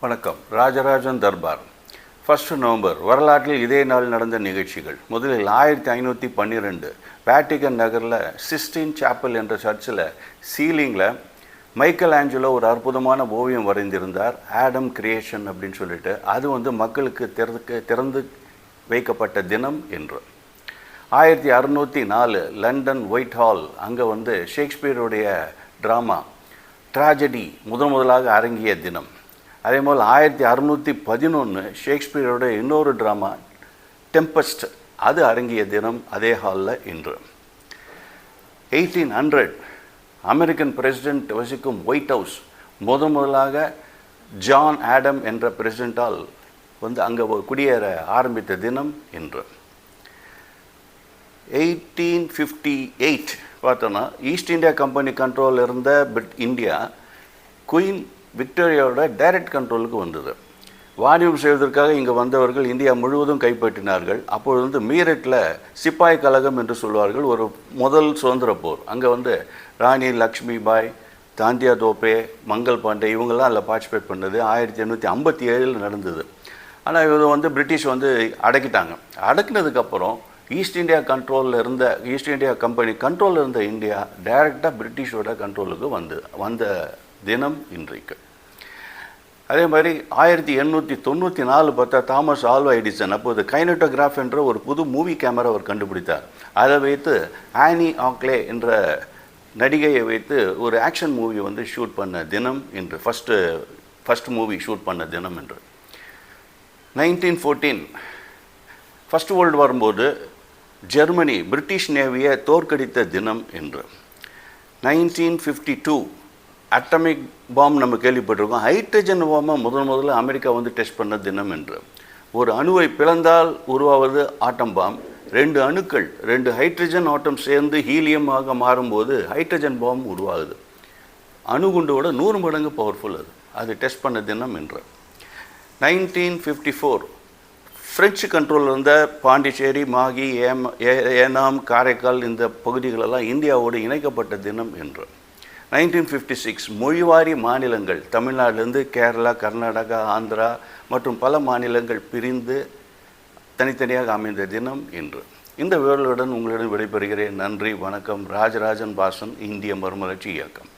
வணக்கம். ராஜராஜன் தர்பார் 1 நவம்பர் வரலாற்றில் இதே நாள் நடந்த நிகழ்ச்சிகள். முதலில் 1512 வேட்டிகன் நகரில் சிஸ்டீன் சாப்பல் என்ற சர்ச்சில் சீலிங்கில் மைக்கேல் ஆஞ்சலோ ஒரு அற்புதமான ஓவியம் வரைந்திருந்தார். ஆடம் கிரியேஷன் அப்படின்னு சொல்லிட்டு அது மக்களுக்கு திறந்து வைக்கப்பட்ட தினம் என்று. 1604 லண்டன் ஒயிட் ஹால் அங்கே ஷேக்ஸ்பியருடைய ட்ராமா ட்ராஜடி முதலாக அரங்கிய தினம். அதே போல் 1611 ஷேக்ஸ்பியரோட இன்னொரு ட்ராமா டெம்பஸ்ட் அது அரங்கிய தினம் அதே ஹாலில் இன்று. 1800 அமெரிக்கன் பிரசிடென்ட் வசிக்கும் ஒயிட் ஹவுஸ் முதலாக ஜான் ஆடம் என்ற பிரசிடென்டால் அங்கே குடியேற ஆரம்பித்த தினம் இன்று. 1858 பார்த்தோன்னா ஈஸ்ட் இந்தியா கம்பெனி கண்ட்ரோலில் இருந்த இந்தியா குயின் விக்டோரியாவோட டைரக்ட் கண்ட்ரோலுக்கு வந்தது. வாணிபம் செய்வதற்காக இங்கே வந்தவர்கள் இந்தியா முழுவதும் கைப்பற்றினார்கள். அப்பொழுது மீரட்டில் சிப்பாய் கழகம் என்று சொல்வார்கள், ஒரு முதல் சுதந்திர போர். அங்கே ராணி லக்ஷ்மி பாய், தாந்தியா தோப்பே, மங்கள் பாண்டே இவங்கெல்லாம் அதில் பார்ட்டிசிபேட் பண்ணது 1857 நடந்தது. ஆனால் இது பிரிட்டிஷ் அடக்கிட்டாங்க. அடக்கினதுக்கப்புறம் ஈஸ்ட் இந்தியா கம்பெனி கண்ட்ரோலில் இருந்த இந்தியா டைரெக்டாக பிரிட்டிஷோட கண்ட்ரோலுக்கு வந்த தினம் இன்றைக்கு. அதே மாதிரி 1894 பார்த்தா தாமஸ் ஆல்வா எடிசன் அப்போது கைனட்டோகிராஃப் என்ற ஒரு புது மூவி கேமரா அவர் கண்டுபிடித்தார். அதை வைத்து ஆனி ஆக்லே என்ற நடிகையை வைத்து ஒரு ஆக்ஷன் மூவி ஷூட் பண்ண தினம் என்று. ஃபஸ்ட்டு மூவி ஷூட் பண்ண தினம் என்று. 1914 ஃபஸ்ட் வேர்ல்டு வரும்போது ஜெர்மனி பிரிட்டிஷ் நேவியை தோற்கடித்த தினம் என்று. 1952 அட்டமிக் பாம் நம்ம கேள்விப்பட்டிருக்கோம். ஹைட்ரஜன் பாம்பை முதல்ல அமெரிக்கா டெஸ்ட் பண்ண தினம் என்று. ஒரு அணுவை பிளந்தால் உருவாவது ஆட்டம் பாம். 2 அணுக்கள் 2 ஹைட்ரஜன் ஆட்டம் சேர்ந்து ஹீலியமாக மாறும்போது ஹைட்ரஜன் பாம் உருவாகுது. அணுகுண்டோட 100 மடங்கு பவர்ஃபுல் அது டெஸ்ட் பண்ண தினம் என்று. 1954 ஃப்ரெஞ்சு கண்ட்ரோலில் இருந்த பாண்டிச்சேரி, மாகி, ஏனாம், காரைக்கால் இந்த பகுதிகளெல்லாம் இந்தியாவோடு இணைக்கப்பட்ட தினம் என்று. 1956 மொழிவாரி மாநிலங்கள் தமிழ்நாட்டிலிருந்து கேரளா, கர்நாடகா, ஆந்திரா மற்றும் பல மாநிலங்கள் பிரிந்து தனித்தனியாக அமைந்த தினம் இன்று. இந்த விவரங்களுடன் உங்களிடம் விடைபெறுகிறேன். நன்றி, வணக்கம். ராஜராஜன் பாசன், இந்திய மறுமலர்ச்சி இயக்கம்.